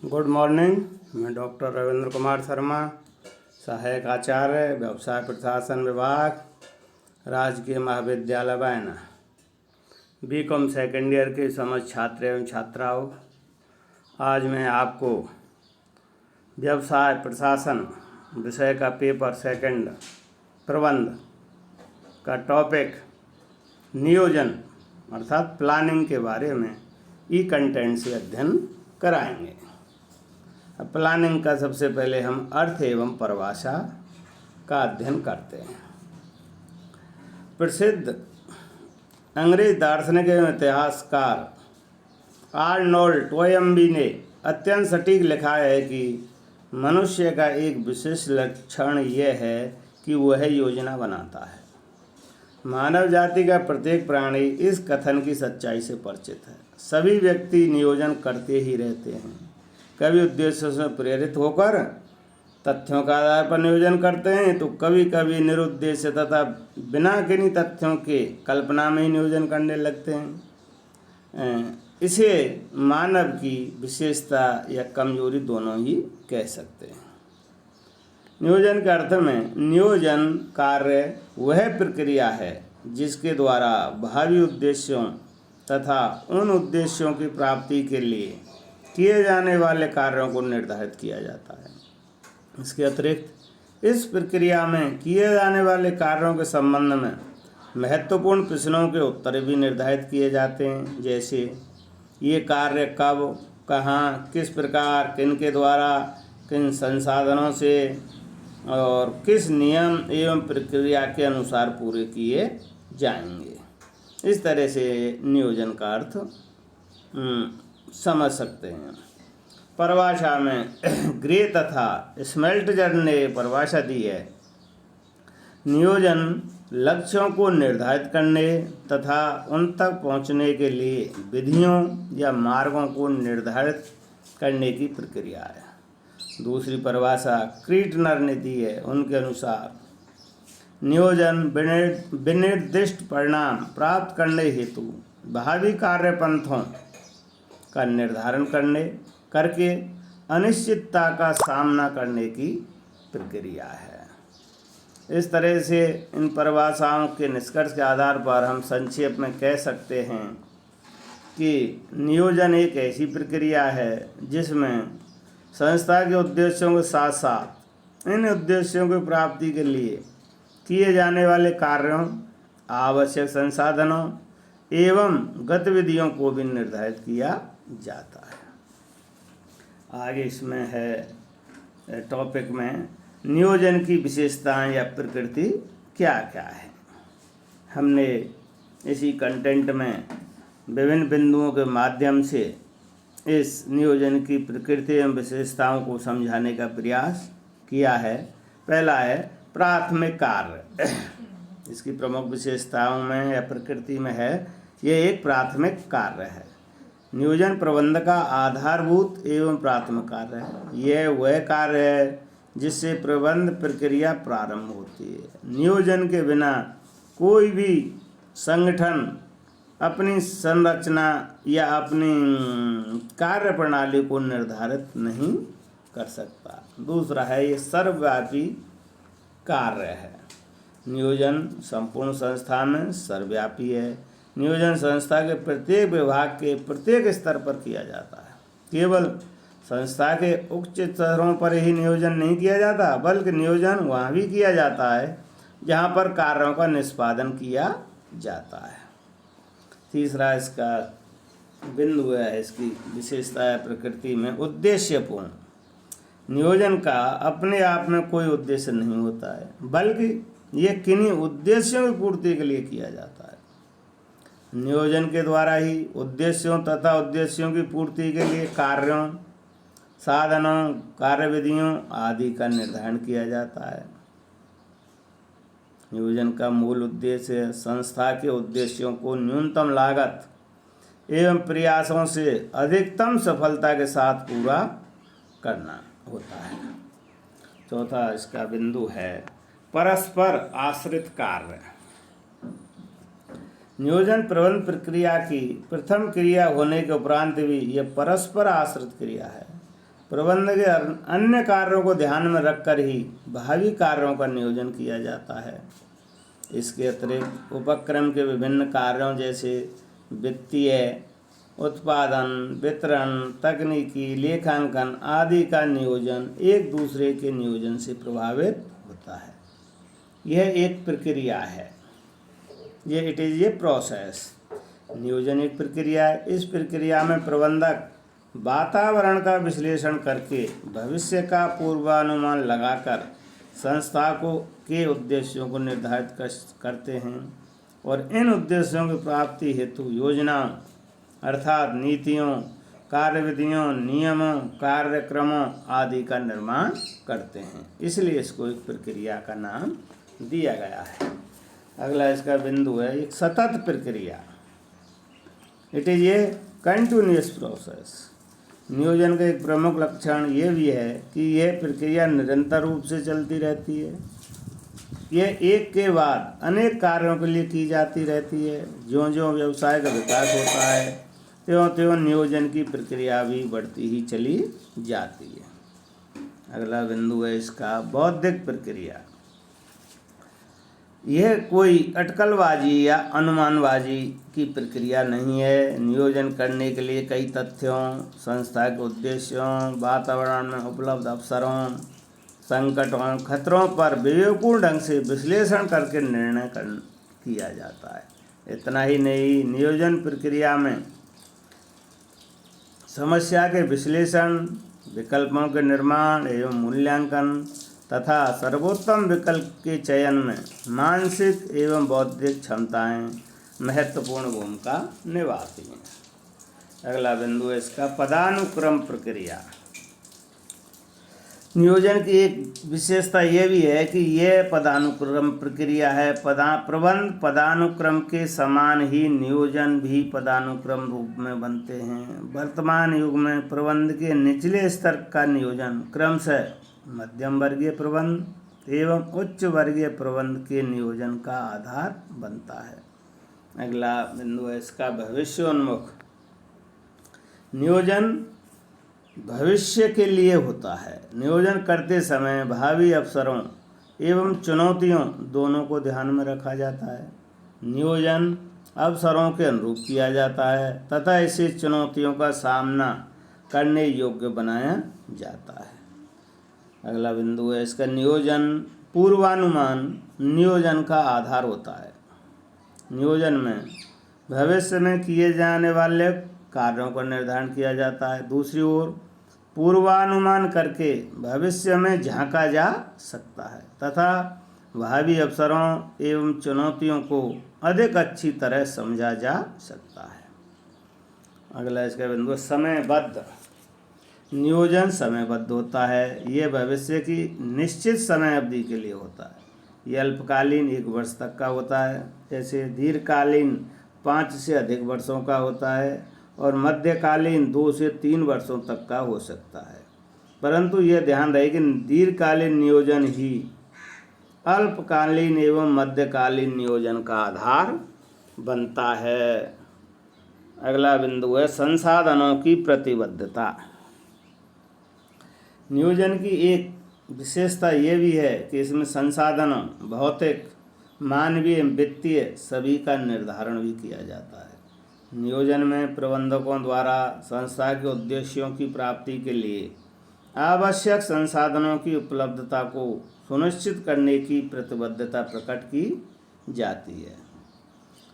Good morning. मैं doctor Ravindra Kumar Sharma, सहायक आचार्य, व्यवसाय प्रशासन विभाग, राजकीय महाविद्यालय बैना। बीकॉम सेकेंड ईयर के समस्त छात्र एवं छात्राओं, आज मैं आपको व्यवसाय प्रशासन विषय का पेपर सेकंड प्रबंध का टॉपिक नियोजन अर्थात प्लानिंग के बारे में ई कंटेंट से अध्ययन कराएंगे। अब प्लानिंग का सबसे पहले हम अर्थ एवं परिभाषा का अध्ययन करते हैं। प्रसिद्ध अंग्रेज दार्शनिक एवं इतिहासकार आर्नोल्ड टोयम्बी ने अत्यंत सटीक लिखा है कि मनुष्य का एक विशेष लक्षण यह है कि वह योजना बनाता है। मानव जाति का प्रत्येक प्राणी इस कथन की सच्चाई से परिचित है। सभी व्यक्ति नियोजन करते ही रहते हैं। कभी उद्देश्यों से प्रेरित होकर तथ्यों का आधार पर नियोजन करते हैं, तो कभी कभी निरुद्देश्य तथा बिना किन्हीं तथ्यों के कल्पना में ही नियोजन करने लगते हैं। इसे मानव की विशेषता या कमजोरी दोनों ही कह सकते हैं। नियोजन के अर्थ में नियोजन कार्य वह प्रक्रिया है जिसके द्वारा भावी उद्देश्यों तथा उन उद्देश्यों की प्राप्ति के लिए किए जाने वाले कार्यों को निर्धारित किया जाता है। इसके अतिरिक्त इस प्रक्रिया में किए जाने वाले कार्यों के संबंध में महत्वपूर्ण प्रश्नों के उत्तर भी निर्धारित किए जाते हैं, जैसे ये कार्य कब, कहाँ, किस प्रकार, किन के द्वारा, किन संसाधनों से और किस नियम एवं प्रक्रिया के अनुसार पूरे किए जाएंगे। इस तरह से नियोजन का अर्थ समझ सकते हैं। परिभाषा में ग्रे तथा स्मेल्टजर ने परिभाषा दी है। नियोजन लक्ष्यों को निर्धारित करने तथा उन तक पहुंचने के लिए विधियों या मार्गों को निर्धारित करने की प्रक्रिया है। दूसरी परिभाषा क्रीटनर ने दी है। उनके अनुसार नियोजन विनिर्दिष्ट परिणाम प्राप्त करने हेतु भावी कार्यपंथों का निर्धारण करके अनिश्चितता का सामना करने की प्रक्रिया है। इस तरह से इन परिभाषाओं के निष्कर्ष के आधार पर हम संक्षेप में कह सकते हैं कि नियोजन एक ऐसी प्रक्रिया है जिसमें संस्था के उद्देश्यों के साथ साथ इन उद्देश्यों की प्राप्ति के लिए किए जाने वाले कार्यों, आवश्यक संसाधनों एवं गतिविधियों को भी निर्धारित किया जाता है। आगे इसमें है टॉपिक में नियोजन की विशेषताएं या प्रकृति क्या क्या है। हमने इसी कंटेंट में विभिन्न बिंदुओं के माध्यम से इस नियोजन की प्रकृति एवं विशेषताओं को समझाने का प्रयास किया है। पहला है प्राथमिक कार्य। इसकी प्रमुख विशेषताओं में या प्रकृति में है, ये एक प्राथमिक कार्य है। नियोजन प्रबंध का आधारभूत एवं प्राथमिक कार्य है। यह वह कार्य है जिससे प्रबंध प्रक्रिया प्रारंभ होती है। नियोजन के बिना कोई भी संगठन अपनी संरचना या अपनी कार्य प्रणाली को निर्धारित नहीं कर सकता। दूसरा है ये सर्वव्यापी कार्य है। नियोजन संपूर्ण संस्था में सर्वव्यापी है। नियोजन संस्था के प्रत्येक विभाग के प्रत्येक स्तर पर किया जाता है। केवल संस्था के उच्च स्तरों पर ही नियोजन नहीं किया जाता, बल्कि नियोजन वहाँ भी किया जाता है जहाँ पर कार्यों का निष्पादन किया जाता है। तीसरा इसका बिंदु है, इसकी विशेषता है प्रकृति में उद्देश्यपूर्ण। नियोजन का अपने आप में कोई उद्देश्य नहीं होता है, बल्कि यह किन्हीं उद्देश्यों की पूर्ति के लिए किया जाता है। नियोजन के द्वारा ही उद्देश्यों तथा उद्देश्यों की पूर्ति के लिए कार्यों, साधनों, कार्यविधियों आदि का निर्धारण किया जाता है। नियोजन का मूल उद्देश्य संस्था के उद्देश्यों को न्यूनतम लागत एवं प्रयासों से अधिकतम सफलता के साथ पूरा करना होता है। चौथा इसका बिंदु है परस्पर आश्रित कार्य। नियोजन प्रबंध प्रक्रिया की प्रथम क्रिया होने के उपरांत भी यह परस्पर आश्रित क्रिया है। प्रबंध के अन्य कार्यों को ध्यान में रखकर ही भावी कार्यों का नियोजन किया जाता है। इसके अतिरिक्त उपक्रम के विभिन्न कार्यों जैसे वित्तीय, उत्पादन, वितरण, तकनीकी, लेखांकन आदि का नियोजन एक दूसरे के नियोजन से प्रभावित होता है। यह एक प्रक्रिया है, इट इज़ ए प्रोसेस। नियोजन एक प्रक्रिया है। इस प्रक्रिया में प्रबंधक वातावरण का विश्लेषण करके भविष्य का पूर्वानुमान लगाकर संस्था के उद्देश्यों को निर्धारित करते हैं और इन उद्देश्यों की प्राप्ति हेतु योजनाओं अर्थात नीतियों, कार्यविधियों, नियमों, कार्यक्रमों आदि का निर्माण करते हैं। इसलिए इसको एक प्रक्रिया का नाम दिया गया है। अगला इसका बिंदु है एक सतत प्रक्रिया। It is a continuous process. नियोजन का एक प्रमुख लक्षण ये भी है कि यह प्रक्रिया निरंतर रूप से चलती रहती है। यह एक के बाद अनेक कार्यों के लिए की जाती रहती है। ज्यों ज्यों व्यवसाय का विकास होता है त्यों त्यों नियोजन की प्रक्रिया भी बढ़ती ही चली जाती है। अगला बिंदु है इसका बौद्धिक प्रक्रिया। यह कोई अटकलबाजी या अनुमानबाजी की प्रक्रिया नहीं है। नियोजन करने के लिए कई तथ्यों, संस्था के उद्देश्यों, वातावरण में उपलब्ध अवसरों, संकटों, खतरों पर विवेकपूर्ण ढंग से विश्लेषण करके निर्णय किया जाता है। इतना ही नहीं, नियोजन प्रक्रिया में समस्या के विश्लेषण, विकल्पों के निर्माण एवं मूल्यांकन तथा सर्वोत्तम विकल्प के चयन में मानसिक एवं बौद्धिक क्षमताएं महत्वपूर्ण भूमिका निभाती हैं। अगला बिंदु है इसका पदानुक्रम प्रक्रिया। नियोजन की एक विशेषता यह भी है कि यह पदानुक्रम प्रक्रिया है। प्रबंध पदानुक्रम के समान ही नियोजन भी पदानुक्रम रूप में बनते हैं। वर्तमान युग में प्रबंध के निचले स्तर का नियोजन क्रमशः मध्यम वर्गीय प्रबंध एवं उच्च वर्गीय प्रबंध के नियोजन का आधार बनता है। अगला बिंदु है इसका भविष्योन्मुख। नियोजन भविष्य के लिए होता है। नियोजन करते समय भावी अवसरों एवं चुनौतियों दोनों को ध्यान में रखा जाता है। नियोजन अवसरों के अनुरूप किया जाता है तथा इसे चुनौतियों का सामना करने योग्य बनाया जाता है। अगला बिंदु है इसका नियोजन पूर्वानुमान नियोजन का आधार होता है। नियोजन में भविष्य में किए जाने वाले कार्यों का निर्धारण किया जाता है। दूसरी ओर पूर्वानुमान करके भविष्य में झांका जा सकता है तथा भावी अवसरों एवं चुनौतियों को अधिक अच्छी तरह समझा जा सकता है। अगला इसका बिंदु है समयबद्ध। नियोजन समयबद्ध होता है। ये भविष्य की निश्चित समय अवधि के लिए होता है। ये अल्पकालीन 1 वर्ष तक का होता है, जैसे दीर्घकालीन 5 से अधिक वर्षों का होता है और मध्यकालीन 2 से 3 वर्षों तक का हो सकता है। परंतु यह ध्यान रहे कि दीर्घकालीन नियोजन ही अल्पकालीन एवं मध्यकालीन नियोजन का आधार बनता है। अगला बिंदु है संसाधनों की प्रतिबद्धता। नियोजन की एक विशेषता ये भी है कि इसमें संसाधनों भौतिक, मानवीय, वित्तीय सभी का निर्धारण भी किया जाता है। नियोजन में प्रबंधकों द्वारा संस्था के उद्देश्यों की प्राप्ति के लिए आवश्यक संसाधनों की उपलब्धता को सुनिश्चित करने की प्रतिबद्धता प्रकट की जाती है।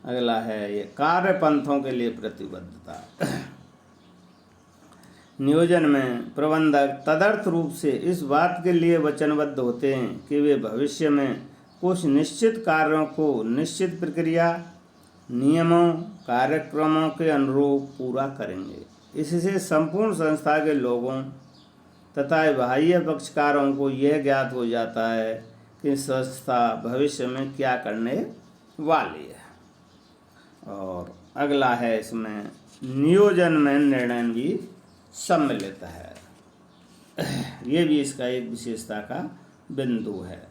अगला है ये कार्यपंथों के लिए प्रतिबद्धता। नियोजन में प्रबंधक तदर्थ रूप से इस बात के लिए वचनबद्ध होते हैं कि वे भविष्य में कुछ निश्चित कार्यों को निश्चित प्रक्रिया, नियमों, कार्यक्रमों के अनुरूप पूरा करेंगे। इससे संपूर्ण संस्था के लोगों तथा बाह्य पक्षकारों को यह ज्ञात हो जाता है कि संस्था भविष्य में क्या करने वाली है। और अगला है इसमें नियोजन में निर्णय भी सम्मिलित है। ये भी इसका एक विशेषता का बिंदु है।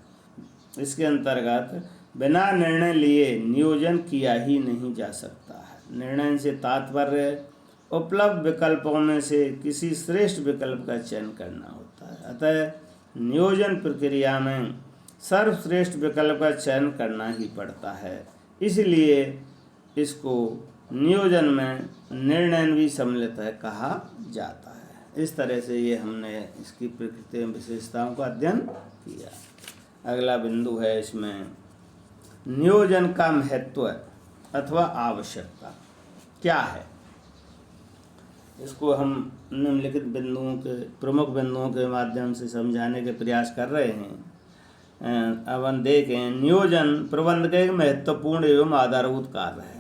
इसके अंतर्गत बिना निर्णय लिए नियोजन किया ही नहीं जा सकता है। निर्णय से तात्पर्य उपलब्ध विकल्पों में से किसी श्रेष्ठ विकल्प का चयन करना होता है। अतः नियोजन प्रक्रिया में सर्वश्रेष्ठ विकल्प का चयन करना ही पड़ता है। इसलिए इसको नियोजन में निर्णय भी सम्मिलित है कहा जाता है। इस तरह से ये हमने इसकी प्रकृति एवं विशेषताओं का अध्ययन किया। अगला बिंदु है इसमें नियोजन का महत्व अथवा आवश्यकता क्या है। इसको हम निम्नलिखित बिंदुओं के प्रमुख बिंदुओं के माध्यम से समझाने के प्रयास कर रहे हैं। अब हम देखें, नियोजन प्रबंध का एक महत्वपूर्ण एवं आधारभूत कार्य है।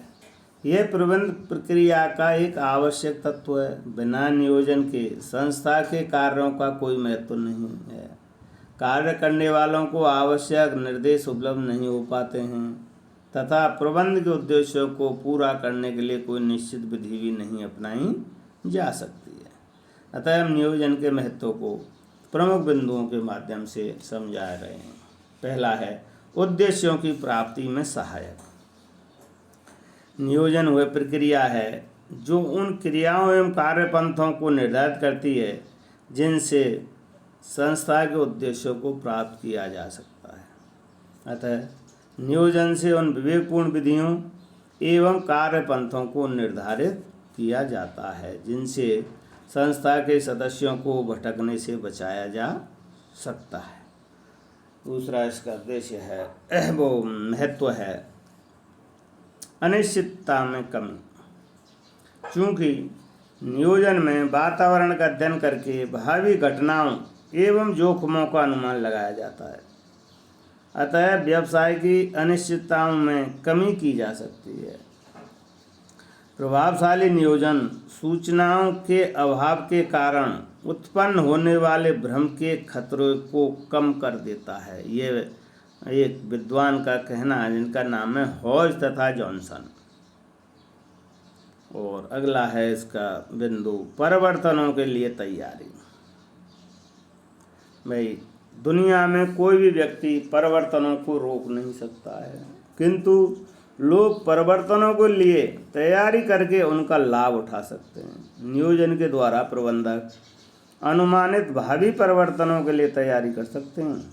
यह प्रबंध प्रक्रिया का एक आवश्यक तत्व है। बिना नियोजन के संस्था के कार्यों का कोई महत्व नहीं है। कार्य करने वालों को आवश्यक निर्देश उपलब्ध नहीं हो पाते हैं तथा प्रबंध के उद्देश्यों को पूरा करने के लिए कोई निश्चित विधि भी नहीं अपनाई जा सकती है। अतः हम नियोजन के महत्व को प्रमुख बिंदुओं के माध्यम से समझा रहे हैं। पहला है उद्देश्यों की प्राप्ति में सहायक। नियोजन वह प्रक्रिया है जो उन क्रियाओं एवं कार्यपंथों को निर्धारित करती है जिनसे संस्था के उद्देश्यों को प्राप्त किया जा सकता है। अतः नियोजन से उन विवेकपूर्ण विधियों एवं कार्यपंथों को निर्धारित किया जाता है जिनसे संस्था के सदस्यों को भटकने से बचाया जा सकता है। दूसरा इसका उद्देश्य है वो महत्व है अनिश्चितता में कमी। चूँकि नियोजन में वातावरण का अध्ययन करके भावी घटनाओं एवं जोखिमों का अनुमान लगाया जाता है, अतः व्यवसाय की अनिश्चितताओं में कमी की जा सकती है। प्रभावशाली नियोजन सूचनाओं के अभाव के कारण उत्पन्न होने वाले भ्रम के खतरे को कम कर देता है। ये एक विद्वान का कहना है जिनका नाम है हॉज तथा जॉनसन। और अगला है इसका बिंदु परिवर्तनों के लिए तैयारी। भाई दुनिया में कोई भी व्यक्ति परिवर्तनों को रोक नहीं सकता है, किंतु लोग परिवर्तनों के लिए तैयारी करके उनका लाभ उठा सकते हैं। नियोजन के द्वारा प्रबंधक अनुमानित भावी परिवर्तनों के लिए तैयारी कर सकते हैं।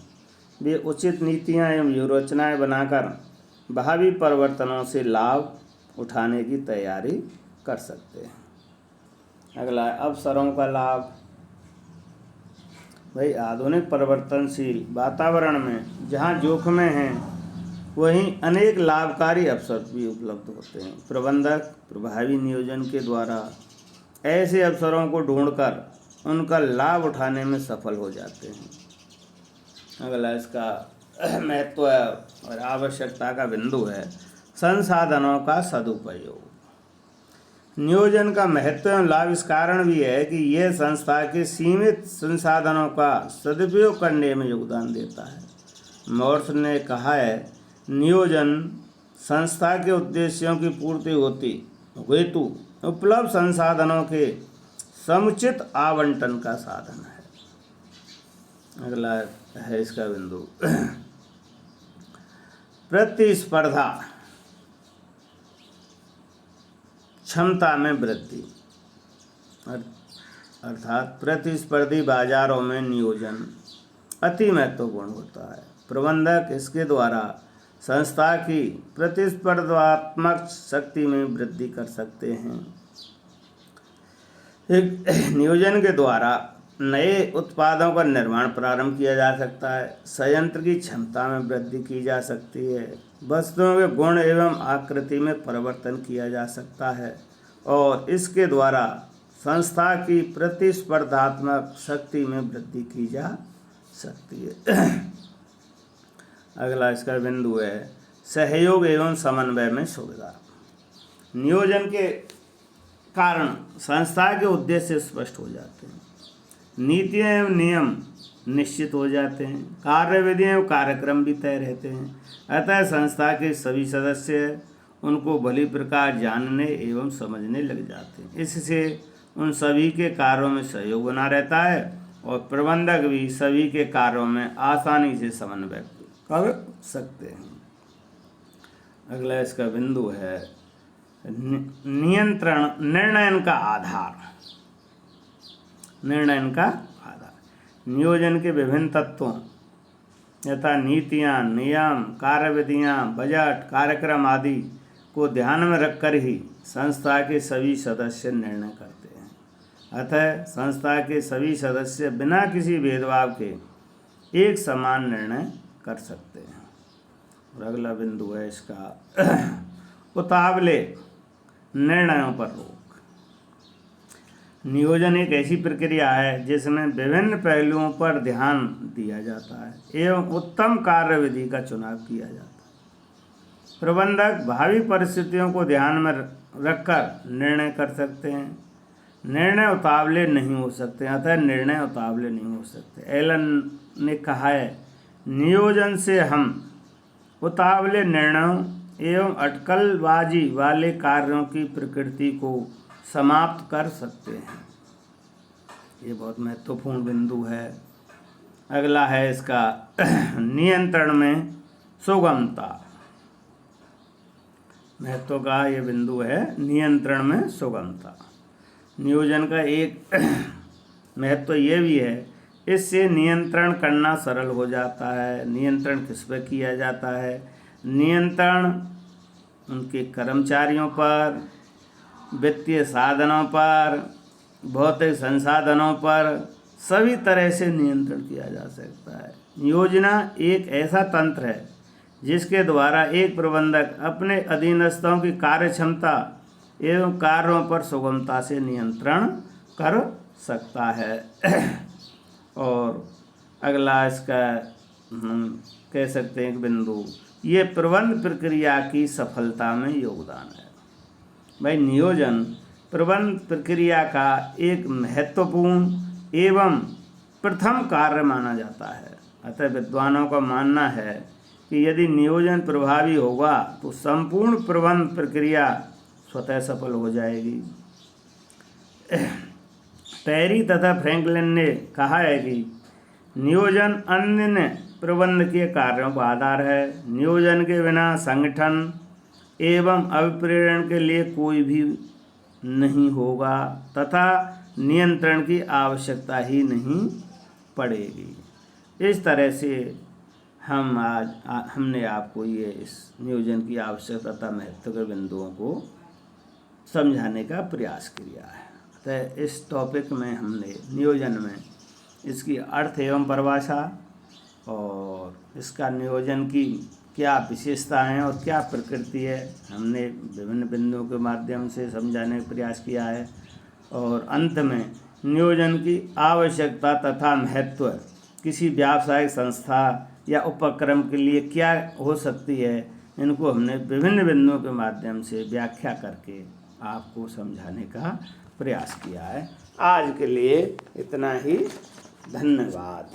वे उचित नीतियां एवं व्यूहरचनाएं बनाकर भावी परिवर्तनों से लाभ उठाने की तैयारी कर सकते हैं। अगला है अवसरों का लाभ। भाई आधुनिक परिवर्तनशील वातावरण में जहाँ जोखिमें हैं वहीं अनेक लाभकारी अवसर भी उपलब्ध होते हैं। प्रबंधक प्रभावी नियोजन के द्वारा ऐसे अवसरों को ढूंढकर उनका लाभ उठाने में सफल हो जाते हैं। अगला इसका महत्व और आवश्यकता का बिंदु है संसाधनों का सदुपयोग। नियोजन का महत्व एवं लाभ इस कारण भी है कि यह संस्था के सीमित संसाधनों का सदुपयोग करने में योगदान देता है। मॉर्स ने कहा है, नियोजन संस्था के उद्देश्यों की पूर्ति होती हेतु उपलब्ध संसाधनों के समुचित आवंटन का साधन है। अगला है इसका बिंदु प्रतिस्पर्धा क्षमता में वृद्धि। अर्थात प्रतिस्पर्धी बाजारों में नियोजन अति महत्वपूर्ण होता है। प्रबंधक इसके द्वारा संस्था की प्रतिस्पर्धात्मक शक्ति में वृद्धि कर सकते हैं। नियोजन के द्वारा नए उत्पादों का निर्माण प्रारंभ किया जा सकता है। संयंत्र की क्षमता में वृद्धि की जा सकती है। वस्तुओं के गुण एवं आकृति में परिवर्तन किया जा सकता है और इसके द्वारा संस्था की प्रतिस्पर्धात्मक शक्ति में वृद्धि की जा सकती है। अगला इसका बिंदु है सहयोग एवं समन्वय में सुविधा। नियोजन के कारण संस्था के उद्देश्य स्पष्ट हो जाते हैं, नीतियाँ एवं नियम निश्चित हो जाते हैं, कार्यविधियाँ एवं कार्यक्रम भी तय रहते हैं। अतः संस्था के सभी सदस्य उनको भली प्रकार जानने एवं समझने लग जाते हैं। इससे उन सभी के कार्यों में सहयोग बना रहता है और प्रबंधक भी सभी के कार्यों में आसानी से समन्वय कर सकते हैं। अगला इसका बिंदु है नियंत्रण निर्णयन का आधार। निर्णयन का आधार नियोजन के विभिन्न तत्वों यथा नीतियाँ, नियम, कार्यविधियाँ, बजट, कार्यक्रम आदि को ध्यान में रखकर ही संस्था के सभी सदस्य निर्णय करते हैं। अतः संस्था के सभी सदस्य बिना किसी भेदभाव के एक समान निर्णय कर सकते हैं। और अगला बिंदु है इसका उतावले निर्णयों पर रोक। नियोजन एक ऐसी प्रक्रिया है जिसमें विभिन्न पहलुओं पर ध्यान दिया जाता है एवं उत्तम कार्यविधि का चुनाव किया जाता है। प्रबंधक भावी परिस्थितियों को ध्यान में रखकर निर्णय कर सकते हैं। निर्णय उतावले नहीं हो सकते, अतः निर्णय उतावले नहीं हो सकते। एलन ने कहा है, नियोजन से हम उतावले निर्णयों एवं अटकलबाजी वाले कार्यों की प्रकृति को समाप्त कर सकते हैं। ये बहुत महत्वपूर्ण बिंदु है। अगला है इसका नियंत्रण में सुगमता। महत्व का ये बिंदु है, नियंत्रण में सुगमता। नियोजन का एक महत्व ये भी है, इससे नियंत्रण करना सरल हो जाता है। नियंत्रण किस पर किया जाता है? नियंत्रण उनके कर्मचारियों पर, वित्तीय साधनों पर, भौतिक संसाधनों पर, सभी तरह से नियंत्रण किया जा सकता है। योजना एक ऐसा तंत्र है जिसके द्वारा एक प्रबंधक अपने अधीनस्थों की कार्य क्षमता एवं कार्यों पर सुगमता से नियंत्रण कर सकता है। और अगला इसका हम कह सकते हैं एक बिंदु, ये प्रबंध प्रक्रिया की सफलता में योगदान है। भाई नियोजन प्रबंध प्रक्रिया का एक महत्वपूर्ण एवं प्रथम कार्य माना जाता है। अतः विद्वानों का मानना है कि यदि नियोजन प्रभावी होगा तो संपूर्ण प्रबंध प्रक्रिया स्वतः सफल हो जाएगी। टेरी तथा फ्रैंकलिन ने कहा है कि नियोजन अन्य प्रबंधकीय कार्यों का आधार है। नियोजन के बिना संगठन एवं अभिप्रेरण के लिए कोई भी नहीं होगा तथा नियंत्रण की आवश्यकता ही नहीं पड़ेगी। इस तरह से हमने आपको ये इस नियोजन की आवश्यकता तथा महत्व के बिंदुओं को समझाने का प्रयास किया है। तो इस टॉपिक में हमने नियोजन में इसकी अर्थ एवं परिभाषा और इसका नियोजन की क्या विशेषताएं और क्या प्रकृति है, हमने विभिन्न बिंदुओं के माध्यम से समझाने का प्रयास किया है। और अंत में नियोजन की आवश्यकता तथा महत्व किसी व्यावसायिक संस्था या उपक्रम के लिए क्या हो सकती है, इनको हमने विभिन्न बिंदुओं के माध्यम से व्याख्या करके आपको समझाने का प्रयास किया है। आज के लिए इतना ही। धन्यवाद।